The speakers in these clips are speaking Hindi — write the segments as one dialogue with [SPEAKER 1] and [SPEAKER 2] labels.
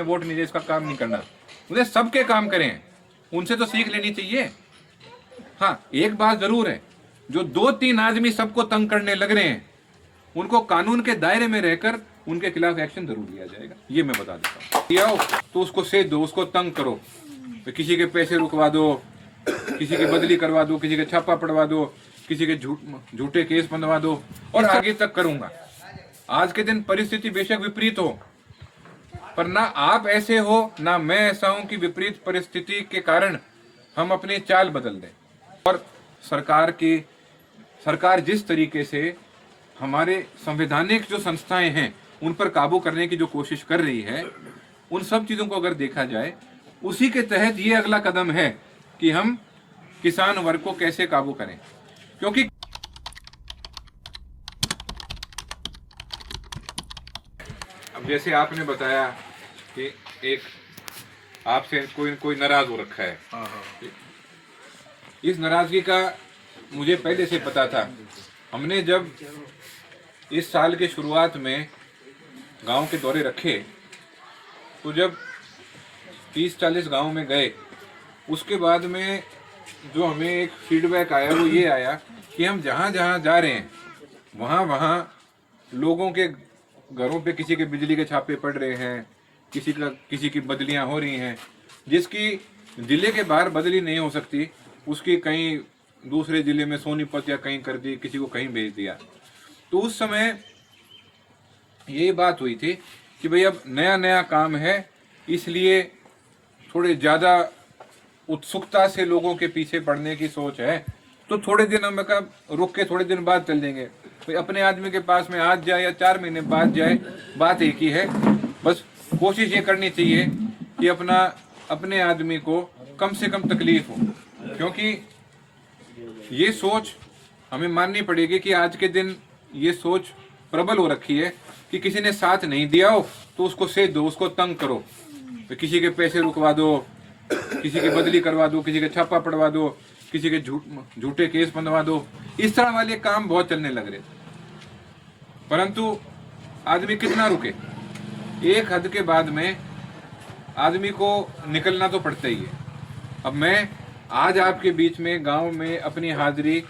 [SPEAKER 1] वोट नहीं दे इसका काम नहीं करना, उन्हें सबके काम करें, उनसे तो सीख लेनी चाहिए। हाँ, एक बात जरूर है, जो 2-3 आदमी सबको तंग करने लग रहे हैं उनको कानून के दायरे में रहकर उनके खिलाफ एक्शन जरूर लिया जाएगा, ये मैं बता देता हूँ। आओ तो उसको सेध दो, उसको तंग करो, किसी के पैसे रुकवा दो, किसी की बदली करवा दो, किसी के छापा पड़वा दो, किसी के झूठे केस बनवा दो, और आगे तक करूंगा। आज के दिन परिस्थिति बेशक विपरीत हो, पर ना आप ऐसे हो ना मैं ऐसा हूं कि विपरीत परिस्थिति के कारण हम अपनी चाल बदल दें। और सरकार जिस तरीके से हमारे संवैधानिक जो संस्थाएं हैं उन पर काबू करने की जो कोशिश कर रही है, उन सब चीजों को अगर देखा जाए, उसी के तहत ये अगला कदम है कि हम किसान वर्ग को कैसे काबू करें। क्योंकि अब जैसे आपने बताया कि एक आपसे कोई नाराज हो रखा है, इस नाराजगी का मुझे पहले से पता था। हमने जब इस साल के शुरुआत में गांव के दौरे रखे, तो जब 30-40 गांव में गए, उसके बाद में जो हमें एक फीडबैक आया वो ये आया कि हम जहां जहां जा रहे हैं वहां लोगों के घरों पे किसी के बिजली के छापे पड़ रहे हैं, किसी की बदलियां हो रही हैं, जिसकी जिले के बाहर बदली नहीं हो सकती उसकी कहीं दूसरे जिले में सोनीपत या कहीं कर दी, किसी को कहीं भेज दिया। तो उस समय ये बात हुई थी कि भाई अब नया नया काम है, इसलिए थोड़े ज़्यादा उत्सुकता से लोगों के पीछे पड़ने की सोच है, तो थोड़े दिन हम रुक के थोड़े दिन बाद चल देंगे। भाई अपने आदमी के पास में आज जाए या 4 महीने बाद जाए, बात एक ही है। बस कोशिश ये करनी चाहिए कि अपने आदमी को कम से कम तकलीफ हो, क्योंकि ये सोच हमें माननी पड़ेगी कि आज के दिन ये सोच प्रबल हो रखी है कि किसी ने साथ नहीं दिया हो तो उसको सेध दो, उसको तंग करो, किसी के पैसे रुकवा दो, किसी की बदली करवा दो, किसी के छापा पड़वा दो, किसी के झूठे केस बनवा दो। इस तरह वाले काम बहुत चलने लग रहे, परंतु आदमी कितना रुके, एक हद के बाद में आदमी को निकलना तो पड़ता ही है। अब मैं आज आपके बीच में गांव में अपनी हाजिरी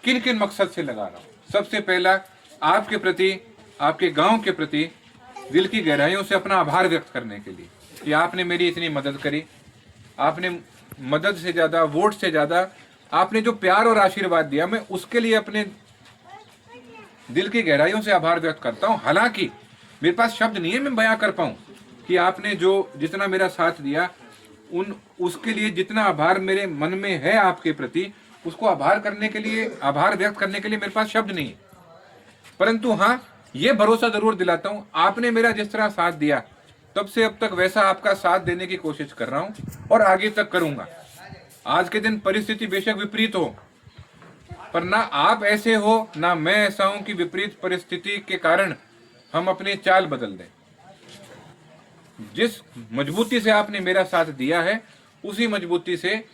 [SPEAKER 1] किन किन मकसद से लगा रहा हूं। सबसे पहला, आपके प्रति, आपके गांव के प्रति दिल की गहराइयों से अपना आभार व्यक्त करने के लिए कि आपने मेरी इतनी मदद करी। आपने मदद से ज्यादा, वोट से ज्यादा आपने जो प्यार और आशीर्वाद दिया, मैं उसके लिए अपने दिल की गहराइयों से आभार व्यक्त करता हूं। हालांकि मेरे पास शब्द नहीं है मैं बयां कर पाऊं कि आपने जितना मेरा साथ दिया, उसके लिए जितना आभार मेरे मन में है आपके प्रति, उसको आभार व्यक्त करने के लिए मेरे पास शब्द नहीं है। परंतु हाँ, ये भरोसा जरूर दिलाता हूं, आपने मेरा जिस तरह साथ दिया, तब से अब तक वैसा आपका साथ देने की कोशिश कर रहा हूं और आगे तक करूंगा। आज के दिन परिस्थिति बेशक विपरीत हो, पर ना आप ऐसे हो ना मैं ऐसा हूं कि विपरीत परिस्थिति के कारण हम अपनी चाल बदल दें। जिस मजबूती से आपने मेरा साथ दिया है, उसी मजबूती से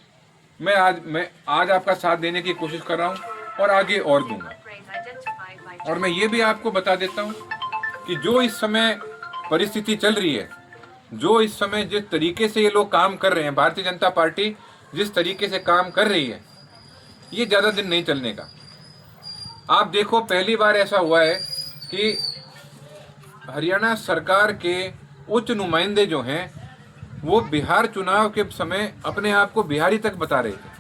[SPEAKER 1] मैं आज आपका साथ देने की कोशिश कर रहा हूं और आगे और दूंगा। और मैं ये भी आपको बता देता हूं कि जो इस समय परिस्थिति चल रही है, जो इस समय जिस तरीके से ये लोग काम कर रहे हैं, भारतीय जनता पार्टी जिस तरीके से काम कर रही है, ये ज्यादा दिन नहीं चलने का। आप देखो, पहली बार ऐसा हुआ है कि हरियाणा सरकार के उच्च नुमाइंदे जो हैं, वो बिहार चुनाव के समय अपने आप को बिहारी तक बता रहे थे,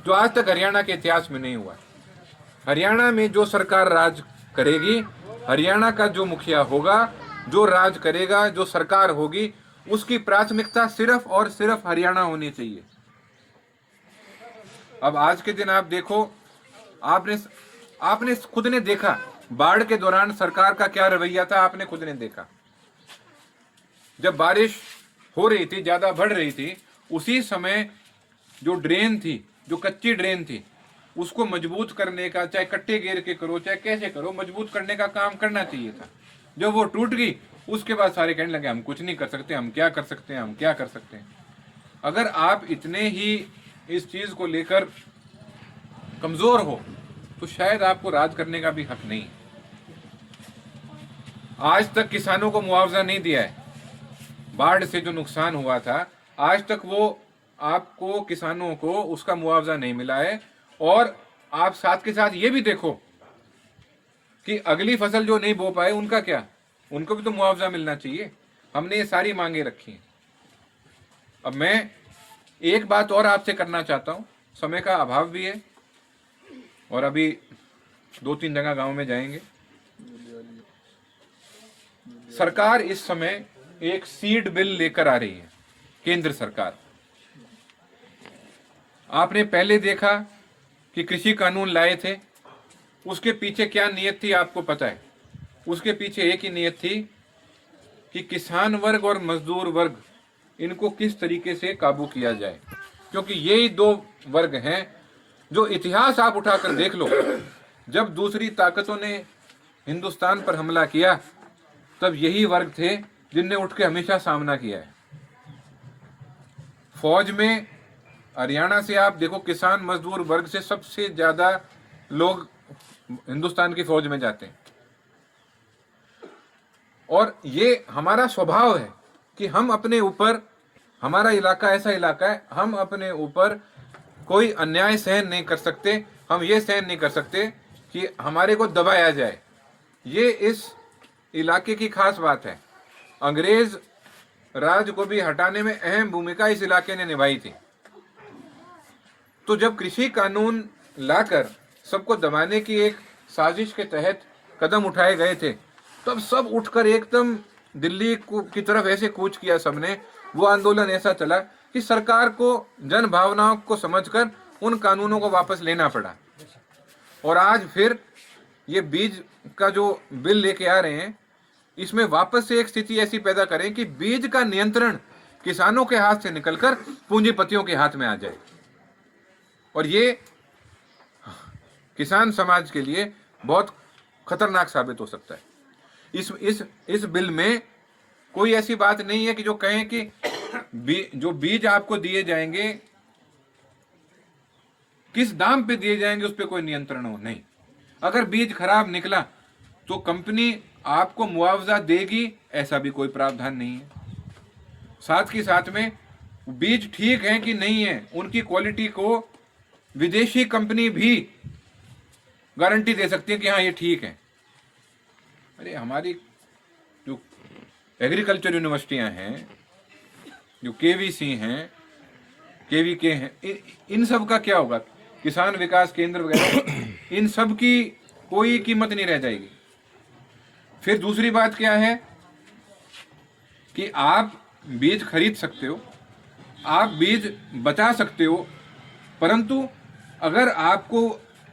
[SPEAKER 1] जो आज तक हरियाणा के इतिहास में नहीं हुआ। हरियाणा में जो सरकार राज करेगी, हरियाणा का जो मुखिया होगा, जो राज करेगा, जो सरकार होगी, उसकी प्राथमिकता सिर्फ और सिर्फ हरियाणा होनी चाहिए। अब आज के दिन आप देखो, आपने खुद ने देखा बाढ़ के दौरान सरकार का क्या रवैया था, आपने खुद ने देखा। जब बारिश हो रही थी, ज्यादा बढ़ रही थी, उसी समय जो ड्रेन थी, जो कच्ची ड्रेन थी, उसको मजबूत करने का, चाहे कट्टे घेर के करो, चाहे कैसे करो, मजबूत करने का काम करना चाहिए था। जब वो टूट गई, उसके बाद सारे कहने लगे हम कुछ नहीं कर सकते, हम क्या कर सकते हैं, हम क्या कर सकते हैं। अगर आप इतने ही इस चीज को लेकर कमजोर हो, तो शायद आपको राज करने का भी हक नहीं। आज तक किसानों को मुआवजा नहीं दिया है, बाढ़ से जो नुकसान हुआ था, आज तक वो आपको किसानों को उसका मुआवजा नहीं मिला है। और आप साथ के साथ ये भी देखो कि अगली फसल जो नहीं बो पाए उनका क्या, उनको भी तो मुआवजा मिलना चाहिए। हमने ये सारी मांगे रखी हैं। अब मैं एक बात और आपसे करना चाहता हूं, समय का अभाव भी है और अभी 2-3 जगह गांव में जाएंगे। सरकार इस समय एक सीड बिल लेकर आ रही है, केंद्र सरकार। आपने पहले देखा कि कृषि कानून लाए थे, उसके पीछे क्या नीयत थी आपको पता है? उसके पीछे एक ही नीयत थी कि किसान वर्ग और मजदूर वर्ग, इनको किस तरीके से काबू किया जाए, क्योंकि यही दो वर्ग हैं जो इतिहास आप उठाकर देख लो, जब दूसरी ताकतों ने हिंदुस्तान पर हमला किया तब यही वर्ग थे जिनने उठ के हमेशा सामना किया है। फौज में हरियाणा से आप देखो, किसान मजदूर वर्ग से सबसे ज्यादा लोग हिंदुस्तान की फौज में जाते हैं। और ये हमारा स्वभाव है कि हम अपने ऊपर, हमारा इलाका ऐसा इलाका है, हम अपने ऊपर कोई अन्याय सहन नहीं कर सकते। हम ये सहन नहीं कर सकते कि हमारे को दबाया जाए। ये इस इलाके की खास बात है। अंग्रेज राज को भी हटाने में अहम भूमिका इस इलाके ने निभाई थी। तो जब कृषि कानून लाकर सबको दबाने की एक साजिश के तहत कदम उठाए गए थे, तब सब उठकर एकदम दिल्ली की तरफ ऐसे कूच किया सबने। वो आंदोलन ऐसा चला कि सरकार को जन भावनाओं को समझकर उन कानूनों को वापस लेना पड़ा। और आज फिर ये बीज का जो बिल लेके आ रहे हैं, इसमें वापस से एक स्थिति ऐसी पैदा करें कि बीज का नियंत्रण किसानों के हाथ से निकलकर पूंजीपतियों के हाथ में आ जाए। और ये किसान समाज के लिए बहुत खतरनाक साबित हो सकता है। इस बिल में कोई ऐसी बात नहीं है कि जो कहें कि जो बीज आपको दिए जाएंगे, किस दाम पे दिए जाएंगे उस पे कोई नियंत्रण हो नहीं। अगर बीज खराब निकला तो कंपनी आपको मुआवजा देगी, ऐसा भी कोई प्रावधान नहीं है। साथ ही साथ में बीज ठीक है कि नहीं है, उनकी क्वालिटी को विदेशी कंपनी भी गारंटी दे सकती है कि हाँ ये ठीक है। अरे हमारी जो एग्रीकल्चर यूनिवर्सिटियां हैं, जो केवीसी हैं, केवीके हैं, इन सब का क्या होगा? किसान विकास केंद्र वगैरह, इन सब की कोई कीमत नहीं रह जाएगी। फिर दूसरी बात क्या है कि आप बीज खरीद सकते हो, आप बीज बचा सकते हो, परंतु अगर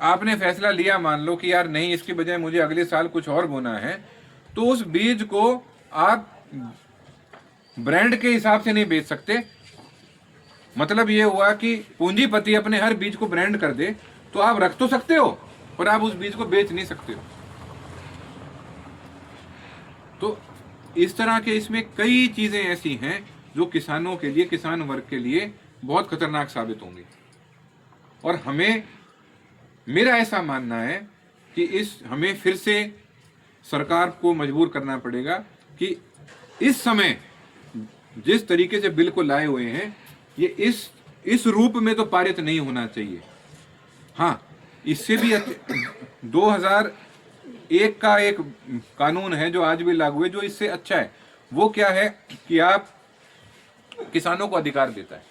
[SPEAKER 1] आपने फैसला लिया, मान लो कि यार नहीं, इसकी बजाय मुझे अगले साल कुछ और बोना है, तो उस बीज को आप ब्रांड के हिसाब से नहीं बेच सकते। मतलब ये हुआ कि पूंजीपति अपने हर बीज को ब्रांड कर दे तो आप रख तो सकते हो, पर आप उस बीज को बेच नहीं सकते हो। तो इस तरह के इसमें कई चीजें ऐसी हैं जो किसानों के लिए, किसान वर्ग के लिए बहुत खतरनाक साबित होंगी। और मेरा ऐसा मानना है कि हमें फिर से सरकार को मजबूर करना पड़ेगा कि इस समय जिस तरीके से बिल को लाए हुए हैं, ये इस रूप में तो पारित नहीं होना चाहिए। हाँ, इससे भी 2001 का एक कानून है जो आज भी लागू है, जो इससे अच्छा है। वो क्या है कि आप किसानों को अधिकार देता है।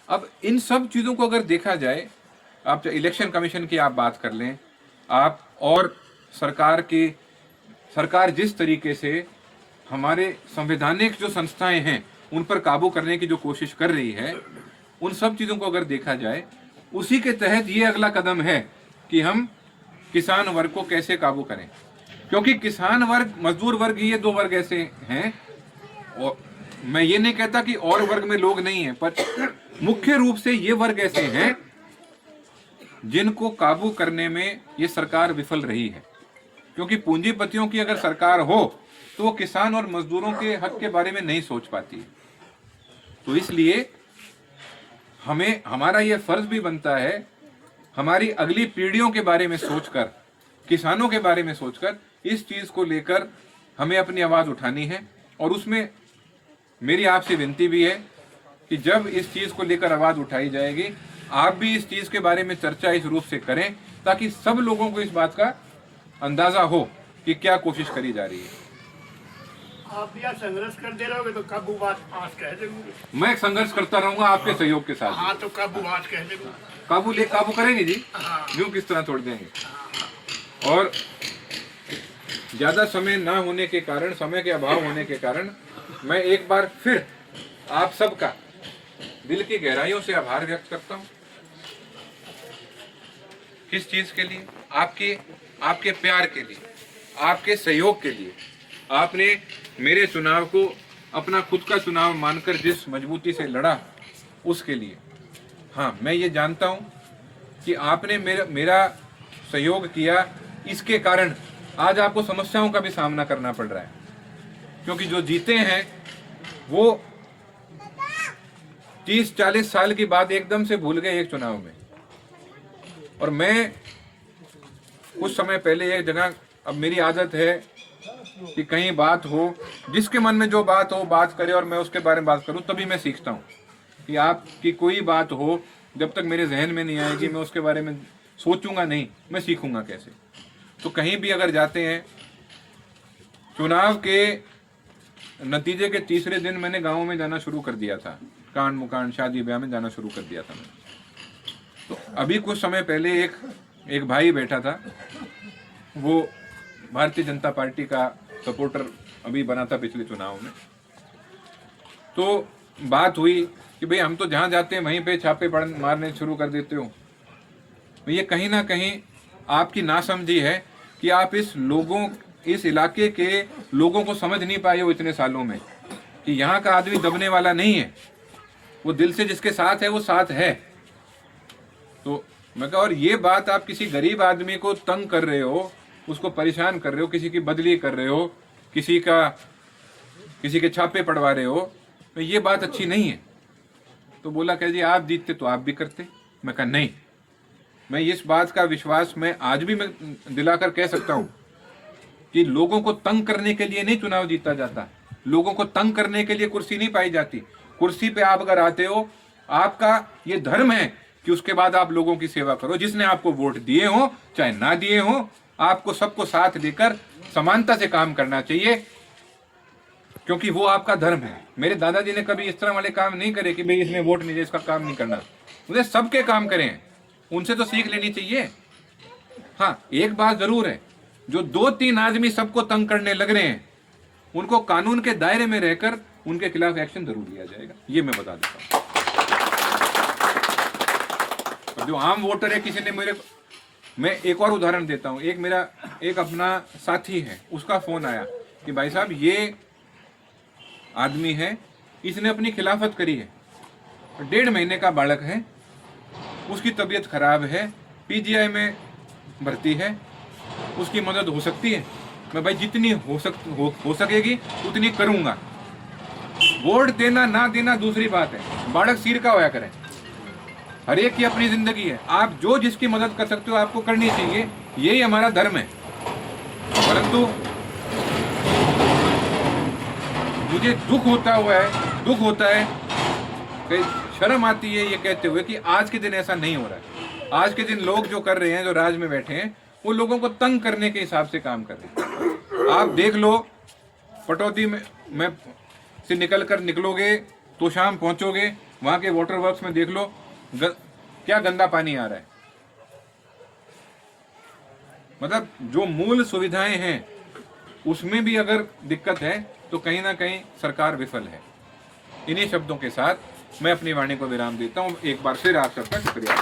[SPEAKER 1] अब इन सब चीजों को अगर देखा जाए, आप इलेक्शन कमीशन की आप बात कर लें, आप और सरकार जिस तरीके से हमारे संवैधानिक जो संस्थाएं हैं उन पर काबू करने की जो कोशिश कर रही है, उन सब चीजों को अगर देखा जाए, उसी के तहत ये अगला कदम है कि हम किसान वर्ग को कैसे काबू करें। क्योंकि किसान वर्ग, मजदूर वर्ग, ये दो वर्ग ऐसे हैं, और मैं ये नहीं कहता कि और वर्ग में लोग नहीं हैं, पर मुख्य रूप से ये वर्ग ऐसे हैं जिनको काबू करने में ये सरकार विफल रही है। क्योंकि पूंजीपतियों की अगर सरकार हो तो वो किसान और मजदूरों के हक के बारे में नहीं सोच पाती है। तो इसलिए हमारा ये फर्ज भी बनता है, हमारी अगली पीढ़ियों के बारे में सोचकर, किसानों के बारे में सोचकर, इस चीज को लेकर हमें अपनी आवाज उठानी है। और उसमें मेरी आपसे विनती भी है कि जब इस चीज़ को लेकर आवाज़ उठाई जाएगी, आप भी इस चीज़ के बारे में चर्चा इस रूप से करें ताकि सब लोगों को इस बात का अंदाज़ा हो कि क्या कोशिश करी जा रही है।
[SPEAKER 2] आप भी यहाँ संघर्ष करते रहोगे तो काबू बात आज कह देंगे।
[SPEAKER 1] मैं संघर्ष करता रहूंगा आपके सहयोग के साथ।
[SPEAKER 2] हाँ तो काबू आज कह देंगे।
[SPEAKER 1] काबू करेंगे जी।
[SPEAKER 2] हाँ।
[SPEAKER 1] यूं किस तरह छोड़ देंगे। और ज़्यादा समय ना होने के कारण, समय के अभाव होने के कारण, मैं एक बार फिर आप सबका दिल की गहराइयों से आभार व्यक्त करता हूँ। किस चीज़ के लिए? आपके प्यार के लिए, आपके सहयोग के लिए। आपने मेरे चुनाव को अपना खुद का चुनाव मानकर जिस मजबूती से लड़ा, उसके लिए। हाँ, मैं ये जानता हूँ कि आपने मेरा सहयोग किया, इसके कारण आज आपको समस्याओं का भी सामना करना पड़ रहा है, क्योंकि जो जीते हैं वो 30-40 साल की बात एकदम से भूल गए एक चुनाव में। और मैं कुछ समय पहले एक जगह, अब मेरी आदत है कि कहीं बात हो, जिसके मन में जो बात हो बात करे और मैं उसके बारे में बात करूं, तभी मैं सीखता हूं। कि आपकी कोई बात हो, जब तक मेरे जहन में नहीं आएगी मैं उसके बारे में सोचूंगा नहीं, मैं सीखूंगा कैसे। तो कहीं भी अगर जाते हैं, चुनाव के नतीजे के तीसरे दिन मैंने गाँव में जाना शुरू कर दिया था, कांड मुकांड शादी ब्याह में जाना शुरू कर दिया था मैंने। तो अभी कुछ समय पहले एक भाई बैठा था, वो भारतीय जनता पार्टी का सपोर्टर अभी बना था पिछले चुनाव में। तो बात हुई कि भाई हम तो जहाँ जाते हैं वहीं पे छापे मारने शुरू कर देते हो। ये कहीं ना कहीं आपकी नासमझी है कि आप इस इलाके के लोगों को समझ नहीं पाए हो इतने सालों में, कि यहाँ का आदमी दबने वाला नहीं है, वो दिल से जिसके साथ है वो साथ है। तो मैं कहा, और ये बात आप किसी गरीब आदमी को तंग कर रहे हो, उसको परेशान कर रहे हो, किसी की बदली कर रहे हो, किसी के छापे पड़वा रहे हो, तो ये बात अच्छी नहीं है। तो बोला कह जी आप जीतते तो आप भी करते। मैं कहा नहीं, मैं इस बात का विश्वास मैं आज भी मैं दिलाकर कह सकता हूँ कि लोगों को तंग करने के लिए नहीं चुनाव जीता जाता, लोगों को तंग करने के लिए कुर्सी नहीं पाई जाती। कुर्सी पे आप अगर आते हो, आपका ये धर्म है कि उसके बाद आप लोगों की सेवा करो। जिसने आपको वोट दिए हो चाहे ना दिए हो, आपको सबको साथ लेकर समानता से काम करना चाहिए, क्योंकि वो आपका धर्म है। मेरे दादाजी ने कभी इस तरह वाले काम नहीं करे कि भाई इसने वोट नहीं दिया इसका काम नहीं करना। उन्हें सबके काम करें, उनसे तो सीख लेनी चाहिए। हाँ, एक बात जरूर है, जो 2-3 आदमी सबको तंग करने लग रहे हैं, उनको कानून के दायरे में रहकर उनके खिलाफ एक्शन जरूर लिया जाएगा, ये मैं बता देता हूँ। जो आम वोटर है, किसी ने मैं एक और उदाहरण देता हूँ। एक अपना साथी है, उसका फोन आया कि भाई साहब ये आदमी है, इसने अपनी खिलाफत करी है, 1.5 महीने का बालक है, उसकी तबीयत खराब है, पीजीआई में भर्ती है, उसकी मदद हो सकती है। मैं भाई जितनी हो सकेगी उतनी करूंगा। वोट देना ना देना दूसरी बात है, बालक सिर का होया करें। हर एक की अपनी जिंदगी है, आप जो जिसकी मदद कर सकते हो आपको करनी चाहिए, यही हमारा धर्म है। परंतु मुझे दुख होता है, कई शर्म आती है ये कहते हुए कि आज के दिन ऐसा नहीं हो रहा है। आज के दिन लोग जो कर रहे हैं, जो राज में बैठे हैं, वो लोगों को तंग करने के हिसाब से काम कर रहे हैं। आप देख लो, पटौदी में से निकलोगे तो शाम पहुंचोगे, वहां के वाटर वर्क्स में देख लो क्या गंदा पानी आ रहा है। मतलब जो मूल सुविधाएं हैं उसमें भी अगर दिक्कत है तो कहीं ना कहीं सरकार विफल है। इन्हीं शब्दों के साथ मैं अपनी वाणी को विराम देता हूं। एक बार फिर आप सबका शुक्रिया।